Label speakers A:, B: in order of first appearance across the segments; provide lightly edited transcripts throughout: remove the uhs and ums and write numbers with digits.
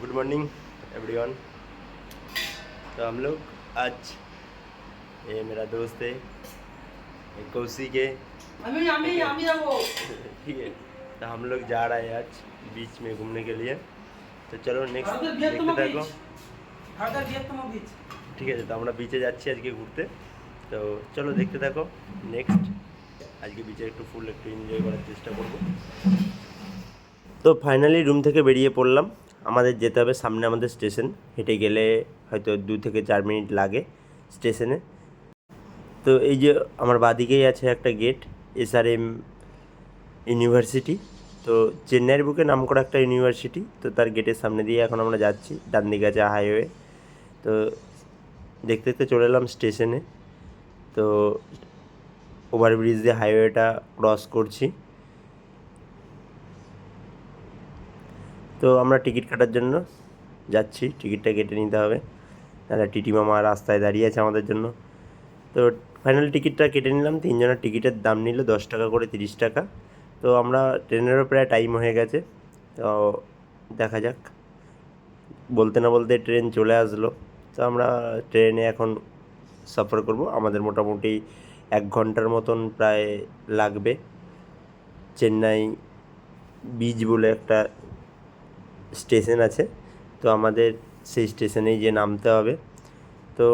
A: Good morning everyone. तो हम लोग आज, ये मेरा दोस्त है, ये कौशिक है, ठीक है। तो हम लोग जा रहे हैं आज बीच में घूमने के लिए। तो चलो नेक्स्ट देखते থাকো। ঠিক আছে, তো আমরা বিচে যাচ্ছি আজকে ঘুরতে। তো চলো দেখতে থাকো নেক্সট। আজকে বিচে একটু এনজয় করার চেষ্টা করব। তো ফাইনালি রুম থেকে বেরিয়ে পড়লাম। আমাদের যেতে হবে সামনে, আমাদের স্টেশন। হেঁটে গেলে হয়তো 2 থেকে 4 মিনিট লাগে স্টেশনে। তো এই যে আমার বাদিকেই আছে একটা গেট, SRM ইউনিভার্সিটি। তো চেন্নাইয়ের বুকে নাম করা একটা ইউনিভার্সিটি। তো তার গেটের সামনে দিয়ে এখন আমরা যাচ্ছি। ডান দিকে আছে হাইওয়ে। তো দেখতে দেখতে চলে এলাম স্টেশনে। তো ওভারব্রিজ দিয়ে হাইওয়েটা ক্রস করছি। তো আমরা টিকিট কাটার জন্য যাচ্ছি, টিকিটটা কেটে নিতে হবে, তাহলে টিটি মামা রাস্তায় দাঁড়িয়ে আছে আমাদের জন্য। তো ফাইনাল টিকিটটা কেটে নিলাম। 3 জনের টিকিটের দাম নিল 10 টাকা করে, 30 টাকা। তো আমরা ট্রেনেরও প্রায় টাইম হয়ে গেছে। তো দেখা যাক, বলতে না বলতে ট্রেন চলে আসলো। তো আমরা ট্রেনে এখন সফর করব। আমাদের মোটামুটি 1 ঘন্টার মতন প্রায় লাগবে। চেন্নাই বিচ বলে একটা স্টেশন আছে, তো আমাদের সেই স্টেশনেই গিয়ে নামতে হবে। তো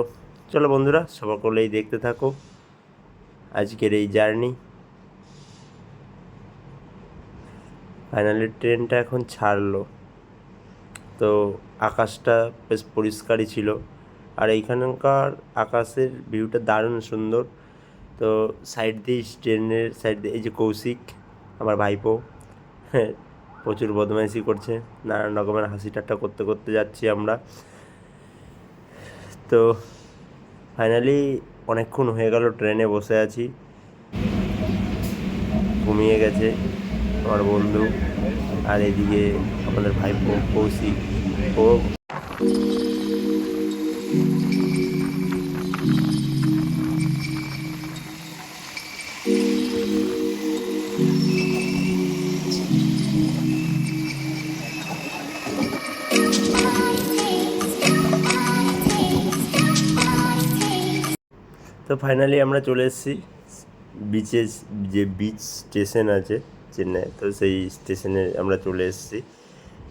A: চলো বন্ধুরা, সকলেই দেখতে থাকো আজকের এই জার্নি। ফাইনালি ট্রেনটা এখন ছাড়লো। তো আকাশটা বেশ পরিষ্কারই ছিল, আর এইখানকার আকাশের ভিউটা দারুণ সুন্দর। তো সাইড দিয়ে, ট্রেনের সাইড দিয়ে এই যে কৌশিক আমার ভাইপো, হ্যাঁ, প্রচুর বদমাইশি করছে, নানান রকমের হাসি ঠাট্টা করতে করতে যাচ্ছি আমরা। তো ফাইনালি অনেকক্ষণ হয়ে গেল ট্রেনে বসে আছি, ঘুমিয়ে গেছে আমার বন্ধু। আর এদিকে আমাদের ভাইপো কৌশিক, ও তো ফাইনালি আমরা চলে এসেছি বিচে, যে বিচ স্টেশন আছে চেন্নাই, তো সেই স্টেশনে আমরা চলে এসেছি।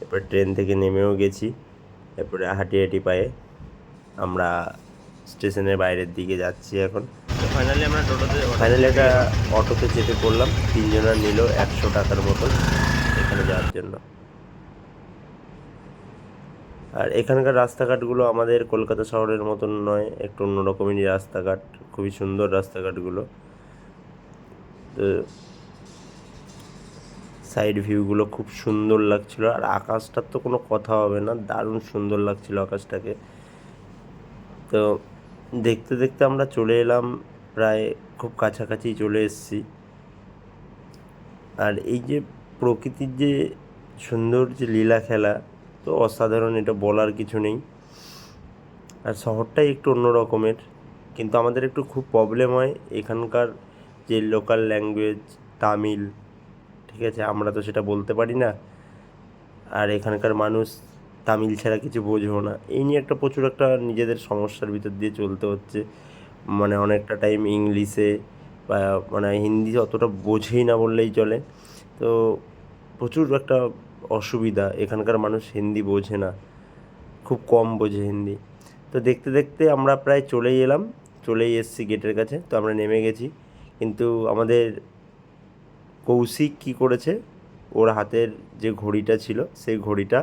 A: এরপর ট্রেন থেকে নেমেও গেছি। এরপরে হাঁটি হাঁটি পায়ে আমরা স্টেশনের বাইরের দিকে যাচ্ছি এখন। তো ফাইনালি আমরা একটা অটোতে চেপে পড়লাম। 3 জনের নিল 100 টাকার মতন এখানে যাওয়ার জন্য। আর এখানকার রাস্তাঘাটগুলো আমাদের কলকাতা শহরের মতন নয়, একটু অন্যরকমেরই রাস্তাঘাট, খুবই সুন্দর রাস্তাঘাটগুলো। তো সাইড ভিউগুলো খুব সুন্দর লাগছিল, আর আকাশটার তো কোনো কথা হবে না, দারুণ সুন্দর লাগছিল আকাশটাকে। তো দেখতে দেখতে আমরা চলে এলাম, প্রায় খুব কাছাকাছি চলে এসেছি। আর এই যে প্রকৃতির যে সুন্দর যে লীলা খেলা, তো অসাধারণ, এটা বলার কিছু নেই। আর শহরটাই একটু অন্য রকমের, কিন্তু আমাদের একটু খুব প্রবলেম হয় এখানকার যে লোকাল ল্যাঙ্গুয়েজ তামিল, ঠিক আছে, আমরা তো সেটা বলতে পারি না। আর এখানকার মানুষ তামিল ছাড়া কিছু বোঝো না, এই নিয়ে প্রচুর একটা নিজেদের সমস্যার ভিতর দিয়ে চলতে হচ্ছে। মানে অনেকটা টাইম ইংলিশে বা মানে হিন্দি অতটা বোঝেই না বললেই চলে। তো প্রচুর একটা অসুবিধা, এখানকার মানুষ হিন্দি বোঝে না, খুব কম বোঝে হিন্দি। তো দেখতে দেখতে আমরা প্রায় চলেই এসেছি গেটের কাছে। তো আমরা নেমে গেছি, কিন্তু আমাদের কৌশিক কী করেছে, ওর হাতের যে ঘড়িটা ছিল সেই ঘড়িটা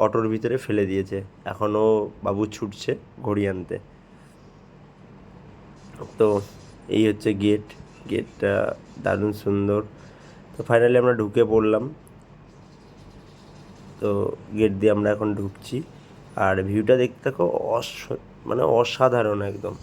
A: অটোর ভিতরে ফেলে দিয়েছে। এখনও বাবু ছুটছে ঘড়ি আনতে। তো এই হচ্ছে গেটটা দারুণ সুন্দর। তো ফাইনালি আমরা ঢুকে পড়লাম। তো গেট দিয়ে আমরা এখন ঢুকছি, আর ভিউটা দেখতে থাকো, মানে অসাধারণ একদম।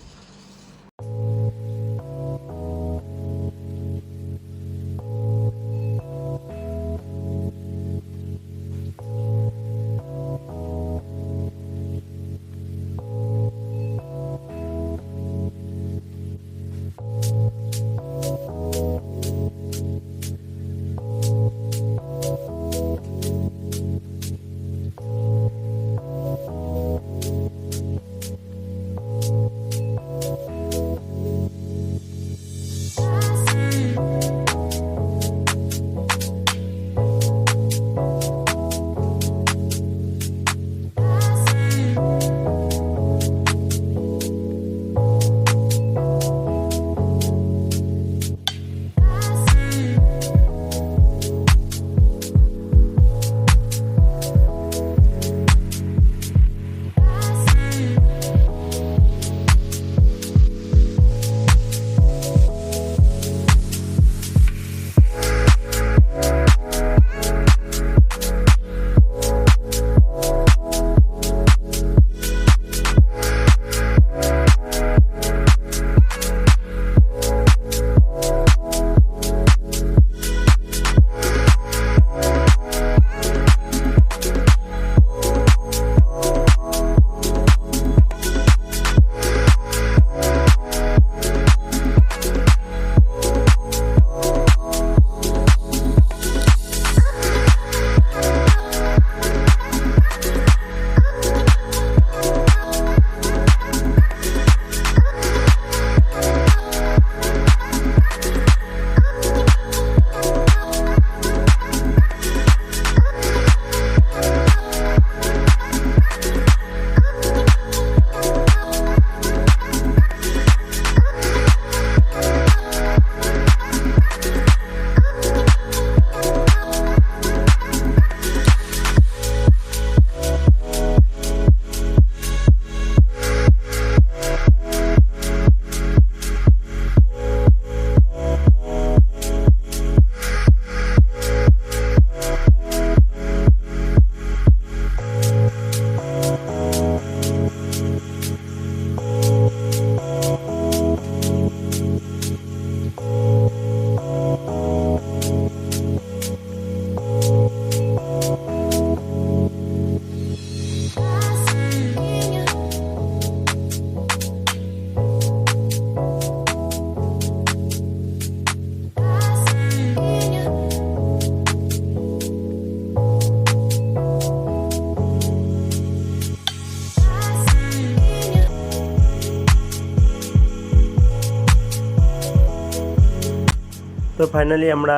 A: তো ফাইনালি আমরা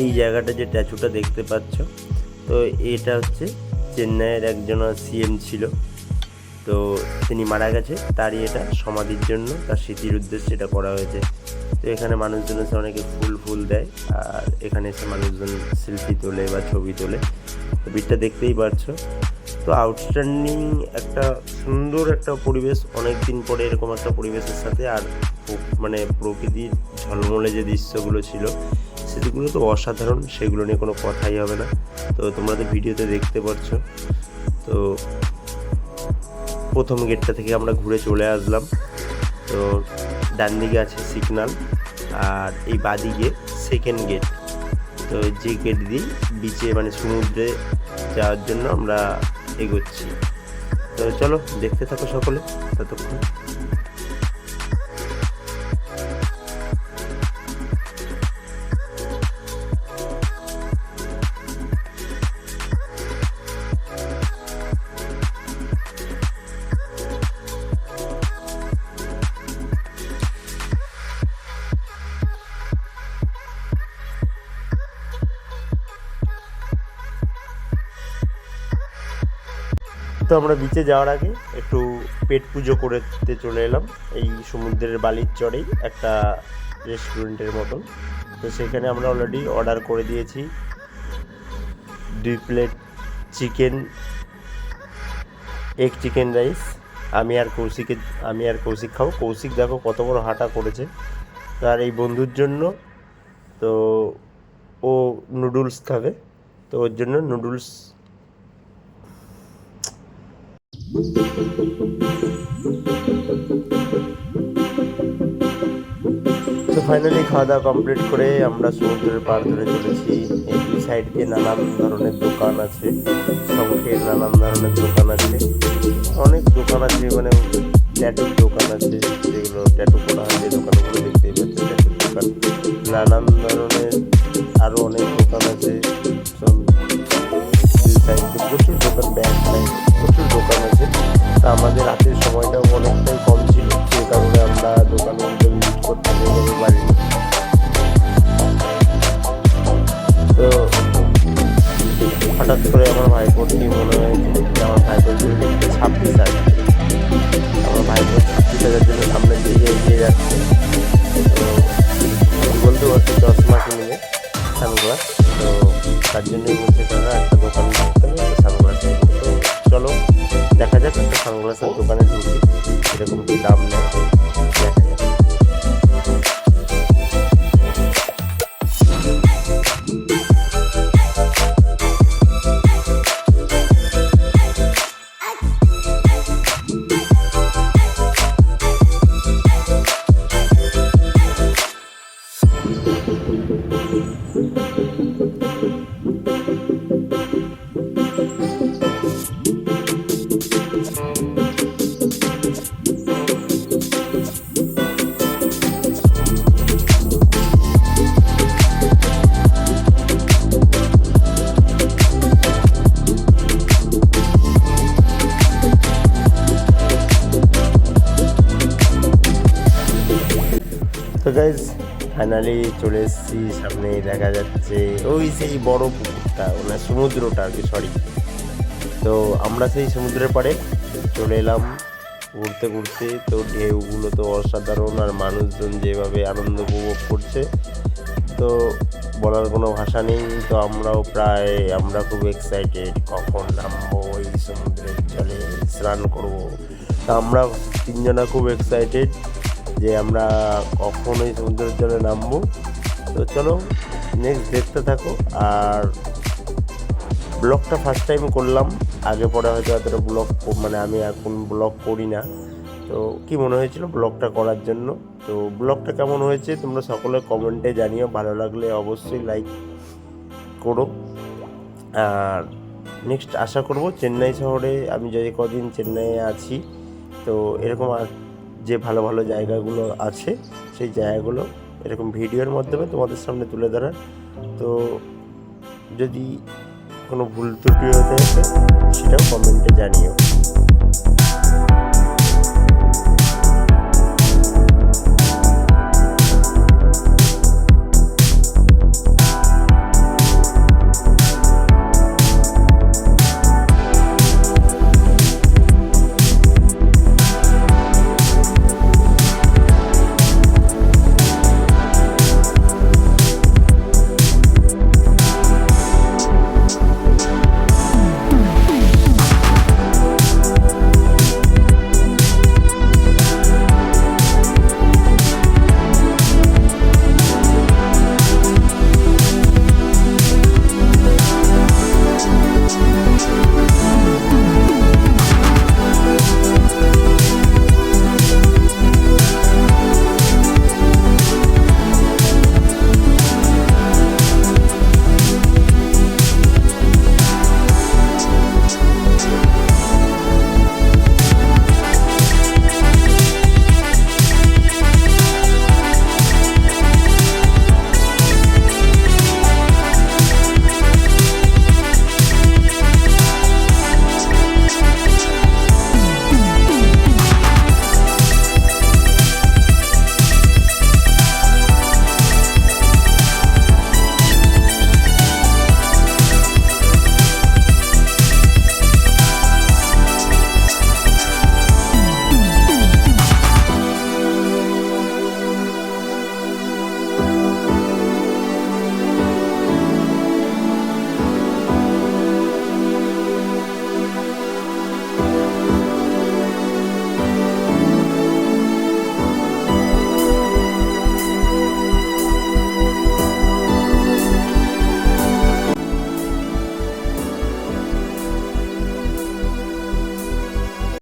A: এই জায়গাটা যে স্ট্যাচুটা দেখতে পাচ্ছ, তো এটা হচ্ছে চেন্নাইয়ের একজন সিএম ছিল, তো তিনি মারা গেছে, তারই এটা সমাধির জন্য, তার স্মৃতির উদ্দেশ্যে এটা করা হয়েছে। তো এখানে মানুষজন এসে অনেকে ফুল দেয়, আর এখানে এসে মানুষজন সেলফি তোলে বা ছবি তোলে। তো ভিড়টা দেখতেই পারছো। তো আউটস্ট্যান্ডিং একটা সুন্দর একটা পরিবেশ, অনেক দিন পরে এরকম একটা পরিবেশের সাথে, আর মানে প্রকৃতির ঝলমলে যে দৃশ্যগুলো ছিল সেগুলো তো অসাধারণ, সেগুলো নিয়ে কোনো কথাই হবে না। তো তোমরা তো ভিডিওতে দেখতে পাচ্ছ। তো প্রথম গেটটা থেকে আমরা ঘুরে চলে আসলাম। তো ডান দিকে আছে সিগন্যাল, আর এই বাদিকে সেকেন্ড গেট। তো যে গেট দিয়ে বিচে মানে সমুদ্রে যাওয়ার জন্য আমরা এগোচ্ছি। তো চলো দেখতে থাকো সকলে ততক্ষণ। তো আমরা বিচে যাওয়ার আগে একটু পেট পুজো করতে চলে এলাম এই সমুদ্রের বালির চরেই একটা রেস্টুরেন্টের মতন। তো সেখানে আমরা অলরেডি অর্ডার করে দিয়েছি 2 plate chicken, egg chicken rice. আমি আর কৌশিক খাবো। কৌশিক দেখো কত বড় হাঁটা করেছে তার এই বন্ধুর জন্য। তো ও নুডলস খাবে, তো ওর জন্য নুডলস। তো ফাইনালি খাওয়া দাওয়া কমপ্লিট করে আমরা সমুদ্রের পাড় ধরে চলেছি। এই দুই সাইড দিয়ে নানান ধরনের দোকান আছে, শঙ্খের নানান ধরনের দোকান আছে, অনেক দোকান আছে, মানে ট্যাটুর দোকান আছে, যেগুলো ট্যাটু করা হয় যে দোকানগুলো দেখতেই পাচ্ছে ট্যাটুর দোকান। নানান ধরনের আরও অনেক দোকান আছে, দুই সাইড দিয়ে প্রচুর দোকান, ব্যাগ প্রচুর দোকান আছে। তা আমাদের রাতের সময়টাও অনেকটাই কম ছিল, যে কারণে আমরা দোকানগুলো ভিজিট করতে পারিনি। তো হঠাৎ করে আমার ভাইপোর কি মনে হয়েছে যে আমার ভাইপোর জন্য 26,000, আমার ভাইপোর 26,000 জন্য সামনের দিকে এগিয়ে যাচ্ছে। তো আমি বলতে পারছি চশমা কিনবে, সানগ্লাস। তো তার জন্যই বলছে তারা একটা দোকান দেখতে হবে, একটা সানগ্লাস। তো চলো দেখা যাক একটা সানগ্লাসের দোকানে ঢুকি, এরকম কি দাম নেয় দেখা যাক। তো গাইজ ফাইনালি চলে এসেছি, সামনে দেখা যাচ্ছে ওই সেই বড় পুকুরটা, মানে সমুদ্রটা আর কি, সরি। তো আমরা সেই সমুদ্রের পাড়ে চলে এলাম ঘুরতে ঘুরতে। তো ঢেউগুলো তো অসাধারণ, আর মানুষজন যেভাবে আনন্দ উপভোগ করছে তো বলার কোনো ভাষা নেই। তো আমরা খুব এক্সাইটেড কখন নামবো এই সমুদ্রের জলে স্নান করব। তো আমরা তিনজনা খুব এক্সাইটেড যে আমরা কখন এই সমুদ্রের জলে নামবো। তো চলো নেক্সট দেখতে থাকো। আর ব্লগটা ফার্স্ট টাইম করলাম, আগে পরে হয়তো এতটা ব্লগ মানে আমি এখন ব্লগ করি না। তো কি মনে হয়েছিল ব্লগটা করার জন্য। তো ব্লগটা কেমন হয়েছে তোমরা সকলে কমেন্টে জানিও, ভালো লাগলে অবশ্যই লাইক করো। আর নেক্সট আশা করব চেন্নাই শহরে আমি যে কদিন চেন্নাইয়ে আছি, তো এরকম আর যে ভালো ভালো জায়গাগুলো আছে সেই জায়গাগুলো এরকম ভিডিওর মাধ্যমে তোমাদের সামনে তুলে ধরার। তো যদি কোনো ভুল ত্রুটি হতে থাকে সেটাও কমেন্টে জানিও।